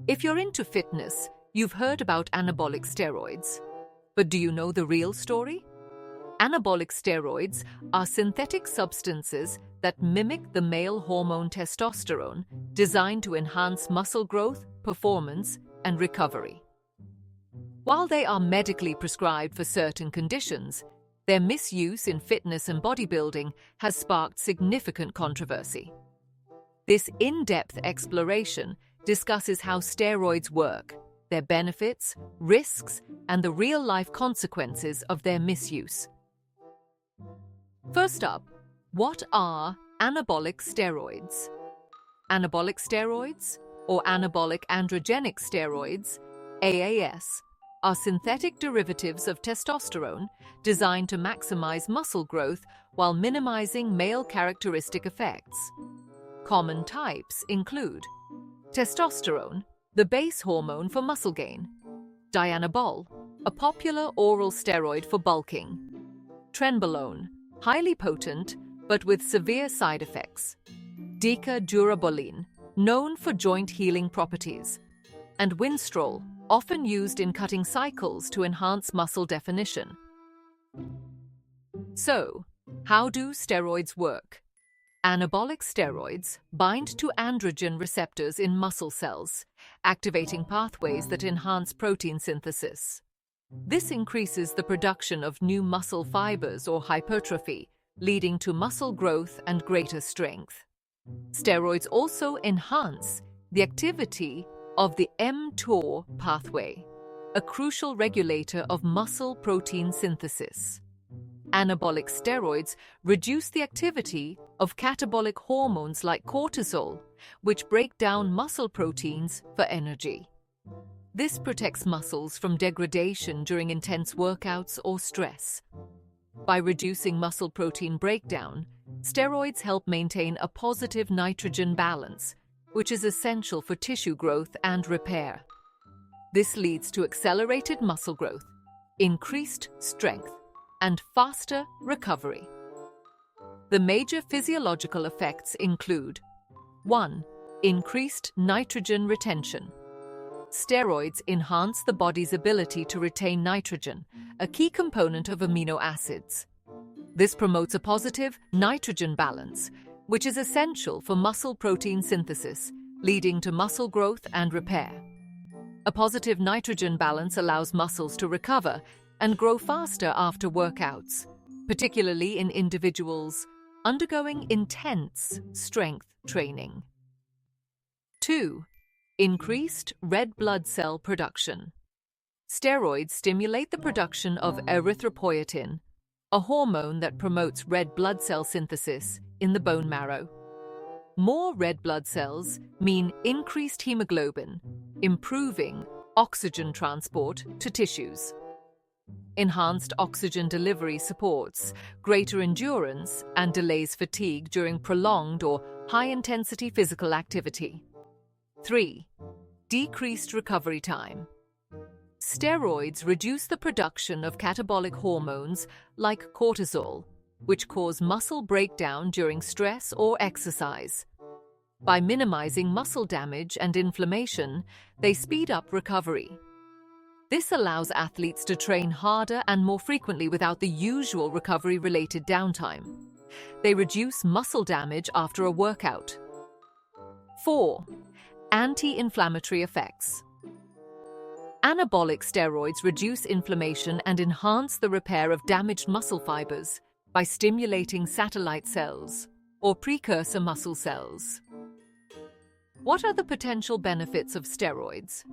If you're into fitness, you've heard about anabolic steroids. But do you know the real story? Anabolic steroids are synthetic substances that mimic the male hormone testosterone, designed to enhance muscle growth, performance, and recovery. While they are medically prescribed for certain conditions, their misuse in fitness and bodybuilding has sparked significant controversy. This in-depth exploration discusses how steroids work, their benefits, risks, and the real-life consequences of their misuse. First up, what are anabolic steroids? Anabolic steroids, or anabolic androgenic steroids, AAS, are synthetic derivatives of testosterone designed to maximize muscle growth while minimizing male characteristic effects. Common types include testosterone, the base hormone for muscle gain; dianabol, a popular oral steroid for bulking; trenbolone, highly potent but with severe side effects; decadurabolin, known for joint healing properties; and winstrol, often used in cutting cycles to enhance muscle definition. So, how do steroids work? Anabolic steroids bind to androgen receptors in muscle cells, activating pathways that enhance protein synthesis. This increases the production of new muscle fibers or hypertrophy, leading to muscle growth and greater strength. Steroids also enhance the activity of the mTOR pathway, a crucial regulator of muscle protein synthesis. Anabolic steroids reduce the activity of catabolic hormones like cortisol, which break down muscle proteins for energy. This protects muscles from degradation during intense workouts or stress. By reducing muscle protein breakdown, steroids help maintain a positive nitrogen balance, which is essential for tissue growth and repair. This leads to accelerated muscle growth, increased strength, and faster recovery. The major physiological effects include 1. Increased nitrogen retention. Steroids enhance the body's ability to retain nitrogen, a key component of amino acids. This promotes a positive nitrogen balance, which is essential for muscle protein synthesis, leading to muscle growth and repair. A positive nitrogen balance allows muscles to recover and grow faster after workouts, particularly in individuals undergoing intense strength training. 2. Increased red blood cell production. Steroids stimulate the production of erythropoietin, a hormone that promotes red blood cell synthesis in the bone marrow. More red blood cells mean increased hemoglobin, improving oxygen transport to tissues. Enhanced oxygen delivery supports greater endurance and delays fatigue during prolonged or high-intensity physical activity. 3. Decreased recovery time. Steroids reduce the production of catabolic hormones like cortisol, which cause muscle breakdown during stress or exercise. By minimizing muscle damage and inflammation, they speed up recovery. This allows athletes to train harder and more frequently without the usual recovery-related downtime. They reduce muscle damage after a workout. 4. Anti-inflammatory effects. Anabolic steroids reduce inflammation and enhance the repair of damaged muscle fibers by stimulating satellite cells or precursor muscle cells. What are the potential benefits of steroids?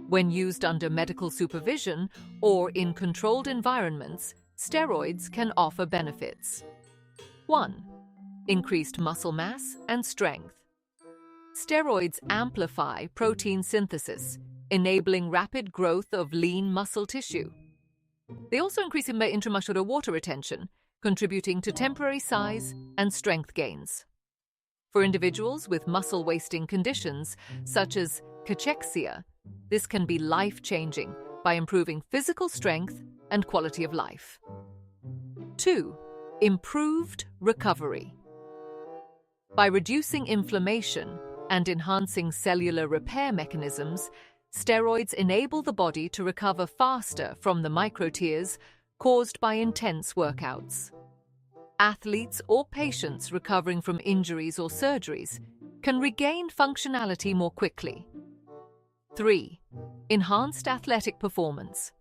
When used under medical supervision or in controlled environments, steroids can offer benefits. 1. Increased muscle mass and strength. Steroids amplify protein synthesis, enabling rapid growth of lean muscle tissue. They also increase intramuscular water retention, contributing to temporary size and strength gains. For individuals with muscle-wasting conditions, such as cachexia, this can be life-changing by improving physical strength and quality of life. 2. Improved recovery. By reducing inflammation and enhancing cellular repair mechanisms, steroids enable the body to recover faster from the microtears caused by intense workouts. Athletes or patients recovering from injuries or surgeries can regain functionality more quickly. 3. Enhanced athletic performance.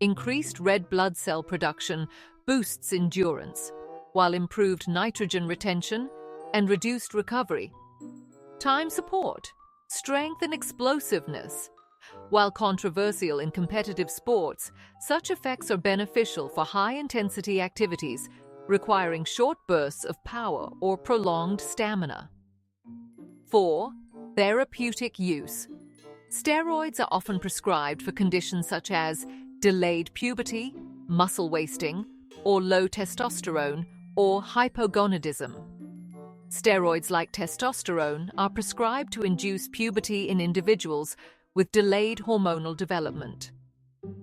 Increased red blood cell production boosts endurance, while improved nitrogen retention and reduced recovery. Time support, strength and explosiveness. While controversial in competitive sports, such effects are beneficial for high-intensity activities requiring short bursts of power or prolonged stamina. 4. Therapeutic use. Steroids are often prescribed for conditions such as delayed puberty, muscle wasting, or low testosterone or hypogonadism. Steroids like testosterone are prescribed to induce puberty in individuals with delayed hormonal development.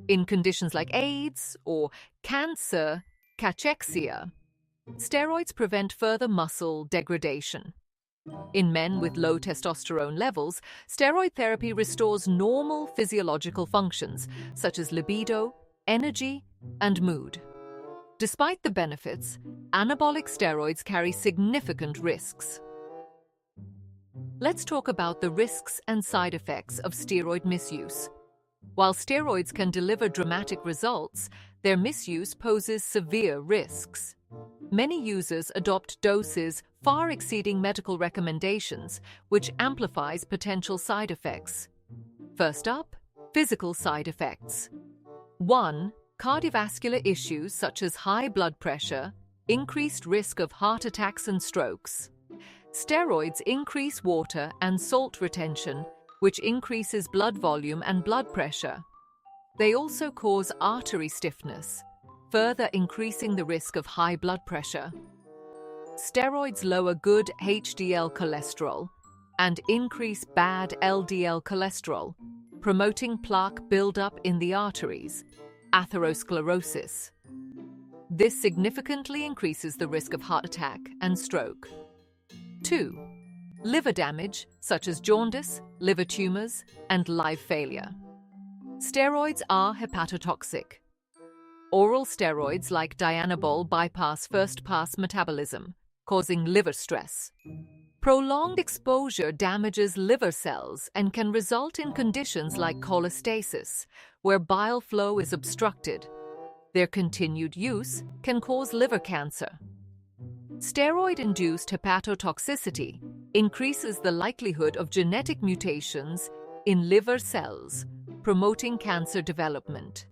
In conditions like AIDS or cancer, cachexia, steroids prevent further muscle degradation. In men with low testosterone levels, steroid therapy restores normal physiological functions such as libido, energy, and mood. Despite the benefits, anabolic steroids carry significant risks. Let's talk about the risks and side effects of steroid misuse. While steroids can deliver dramatic results, their misuse poses severe risks. Many users adopt doses far exceeding medical recommendations, which amplifies potential side effects. First up, physical side effects. 1. Cardiovascular issues such as high blood pressure, increased risk of heart attacks and strokes. Steroids increase water and salt retention, which increases blood volume and blood pressure. They also cause artery stiffness, further increasing the risk of high blood pressure. Steroids lower good HDL cholesterol and increase bad LDL cholesterol, promoting plaque buildup in the arteries, atherosclerosis. This significantly increases the risk of heart attack and stroke. 2. Liver damage, such as jaundice, liver tumors, and liver failure. Steroids are hepatotoxic. Oral steroids like Dianabol bypass first-pass metabolism, causing liver stress. Prolonged exposure damages liver cells and can result in conditions like cholestasis, where bile flow is obstructed. Their continued use can cause liver cancer. Steroid-induced hepatotoxicity increases the likelihood of genetic mutations in liver cells, promoting cancer development.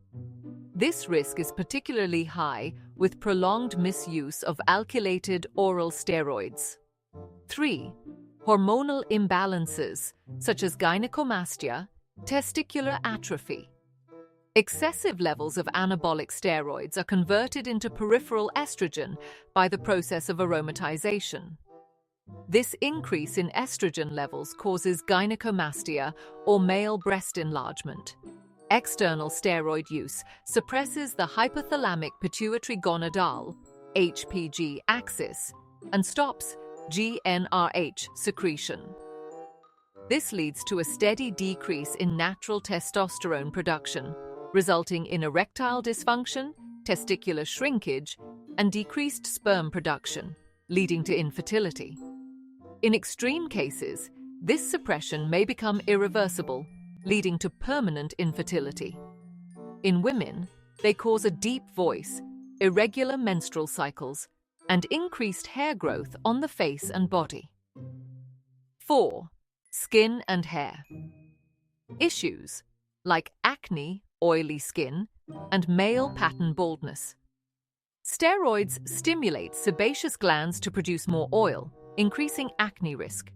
This risk is particularly high with prolonged misuse of alkylated oral steroids. 3. Hormonal imbalances, such as gynecomastia, testicular atrophy. Excessive levels of anabolic steroids are converted into peripheral estrogen by the process of aromatization. This increase in estrogen levels causes gynecomastia or male breast enlargement. External steroid use suppresses the hypothalamic pituitary gonadal (HPG) axis and stops GnRH secretion. This leads to a steady decrease in natural testosterone production, resulting in erectile dysfunction, testicular shrinkage, and decreased sperm production, leading to infertility. In extreme cases, this suppression may become irreversible, leading to permanent infertility. In women, they cause a deep voice, irregular menstrual cycles, and increased hair growth on the face and body. 4. Skin and hair. Issues like acne, oily skin, and male pattern baldness. Steroids stimulate sebaceous glands to produce more oil, increasing acne risk.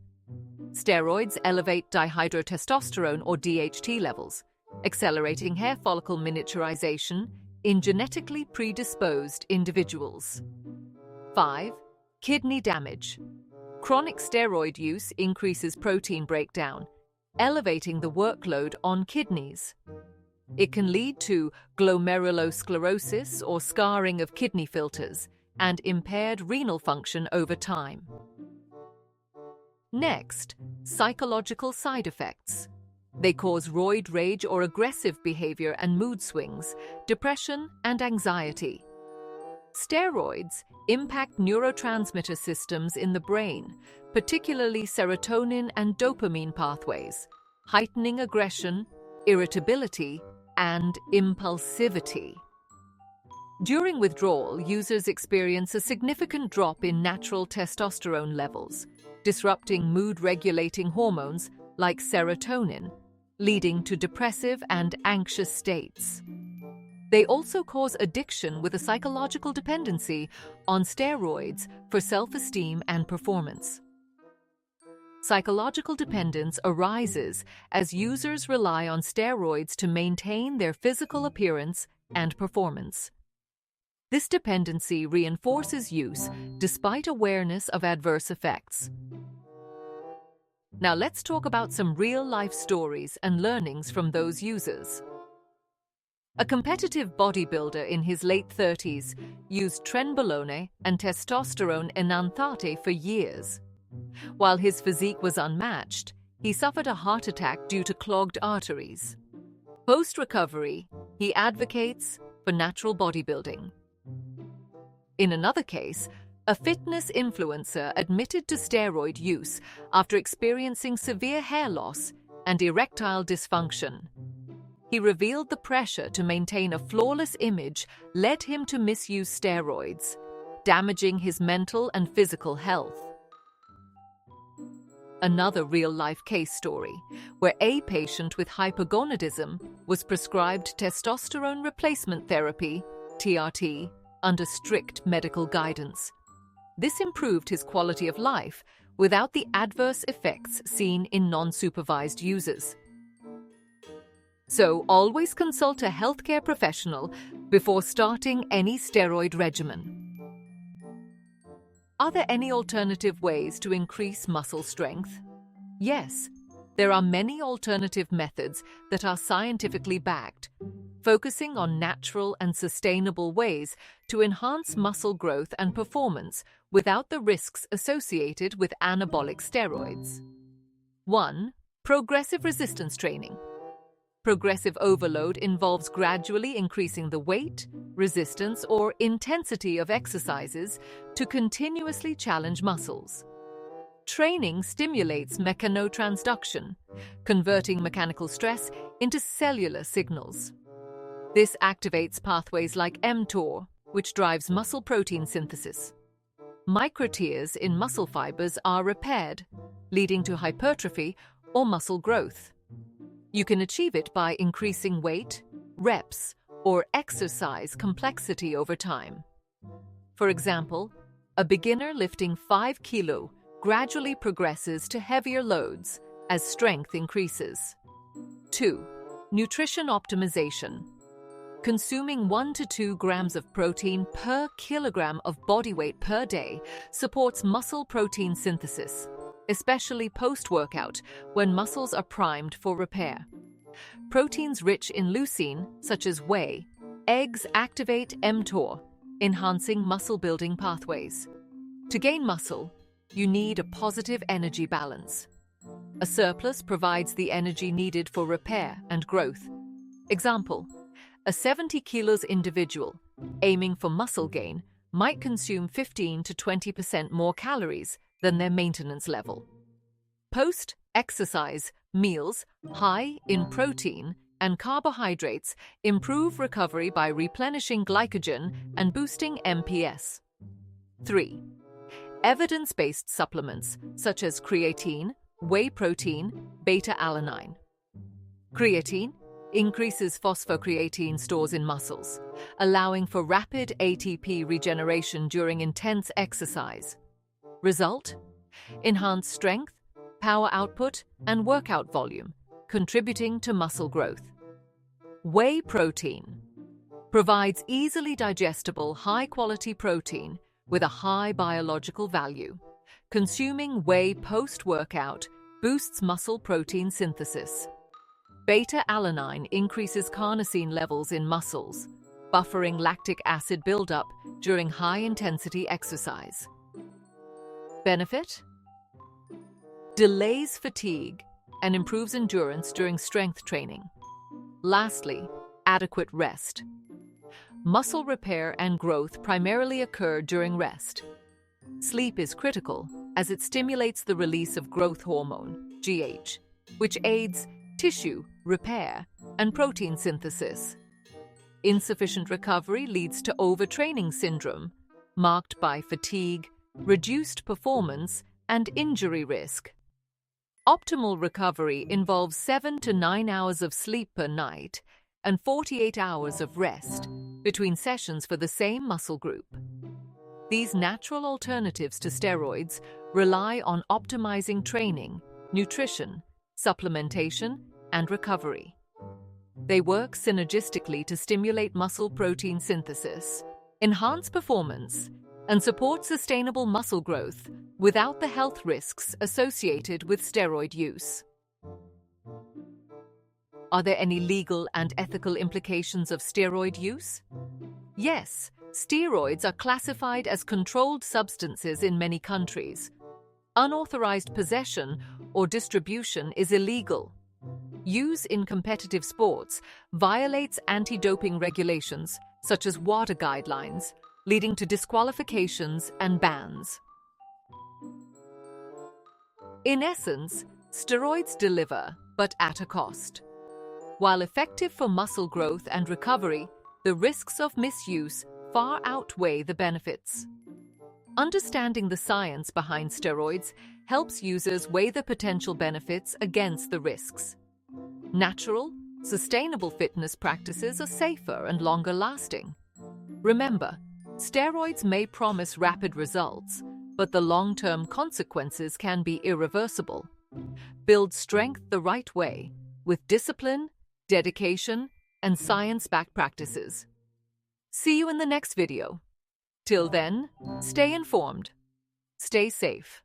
Steroids elevate dihydrotestosterone or DHT levels, accelerating hair follicle miniaturization in genetically predisposed individuals. 5. Kidney damage. Chronic steroid use increases protein breakdown, elevating the workload on kidneys. It can lead to glomerulosclerosis or scarring of kidney filters and impaired renal function over time. Next, psychological side effects. They cause roid rage or aggressive behavior and mood swings, depression and anxiety. Steroids impact neurotransmitter systems in the brain, particularly serotonin and dopamine pathways, heightening aggression, irritability, and impulsivity. During withdrawal, users experience a significant drop in natural testosterone levels, disrupting mood-regulating hormones like serotonin, leading to depressive and anxious states. They also cause addiction with a psychological dependency on steroids for self-esteem and performance. Psychological dependence arises as users rely on steroids to maintain their physical appearance and performance. This dependency reinforces use despite awareness of adverse effects. Now let's talk about some real-life stories and learnings from those users. A competitive bodybuilder in his late 30s used trenbolone and testosterone enanthate for years. While his physique was unmatched, he suffered a heart attack due to clogged arteries. Post-recovery, he advocates for natural bodybuilding. In another case, a fitness influencer admitted to steroid use after experiencing severe hair loss and erectile dysfunction. He revealed the pressure to maintain a flawless image led him to misuse steroids, damaging his mental and physical health. Another real-life case story, where a patient with hypogonadism was prescribed testosterone replacement therapy, TRT, under strict medical guidance. This improved his quality of life without the adverse effects seen in non-supervised users. So, always consult a healthcare professional before starting any steroid regimen. Are there any alternative ways to increase muscle strength? Yes, there are many alternative methods that are scientifically backed, focusing on natural and sustainable ways to enhance muscle growth and performance without the risks associated with anabolic steroids. 1. Progressive resistance training. Progressive overload involves gradually increasing the weight, resistance, or intensity of exercises to continuously challenge muscles. Training stimulates mechanotransduction, converting mechanical stress into cellular signals. This activates pathways like mTOR, which drives muscle protein synthesis. Microtears in muscle fibers are repaired, leading to hypertrophy or muscle growth. You can achieve it by increasing weight, reps, or exercise complexity over time. For example, a beginner lifting 5 kg gradually progresses to heavier loads as strength increases. 2. Nutrition optimization. Consuming 1 to 2 grams of protein per kilogram of body weight per day supports muscle protein synthesis, especially post-workout when muscles are primed for repair. Proteins rich in leucine, such as whey, eggs activate mTOR, enhancing muscle-building pathways. To gain muscle, you need a positive energy balance. A surplus provides the energy needed for repair and growth. Example: a 70 kilos individual aiming for muscle gain might consume 15 to 20% more calories than their maintenance level. Post-exercise meals high in protein and carbohydrates improve recovery by replenishing glycogen and boosting MPS. 3. Evidence-based supplements such as creatine, whey protein, beta-alanine. Creatine increases phosphocreatine stores in muscles, allowing for rapid ATP regeneration during intense exercise. Result: enhanced strength, power output, and workout volume, contributing to muscle growth. Whey protein provides easily digestible, high-quality protein with a high biological value. Consuming whey post-workout boosts muscle protein synthesis. Beta-alanine increases carnosine levels in muscles, buffering lactic acid buildup during high-intensity exercise. Benefit: delays fatigue, and improves endurance during strength training. Lastly, adequate rest. Muscle repair and growth primarily occur during rest. Sleep is critical as it stimulates the release of growth hormone, GH, which aids tissue repair and protein synthesis. Insufficient recovery leads to overtraining syndrome, marked by fatigue, reduced performance, and injury risk. Optimal recovery involves 7 to 9 hours of sleep per night and 48 hours of rest between sessions for the same muscle group. These natural alternatives to steroids rely on optimizing training, nutrition, supplementation, and recovery. They work synergistically to stimulate muscle protein synthesis, enhance performance, and support sustainable muscle growth without the health risks associated with steroid use. Are there any legal and ethical implications of steroid use? Yes, steroids are classified as controlled substances in many countries. Unauthorized possession or distribution is illegal. Use in competitive sports violates anti-doping regulations such as WADA guidelines, leading to disqualifications and bans. In essence, steroids deliver, but at a cost. While effective for muscle growth and recovery, the risks of misuse far outweigh the benefits. Understanding the science behind steroids helps users weigh the potential benefits against the risks. Natural, sustainable fitness practices are safer and longer lasting. Remember, steroids may promise rapid results, but the long-term consequences can be irreversible. Build strength the right way, with discipline, dedication, and science-backed practices. See you in the next video. Till then, stay informed, stay safe.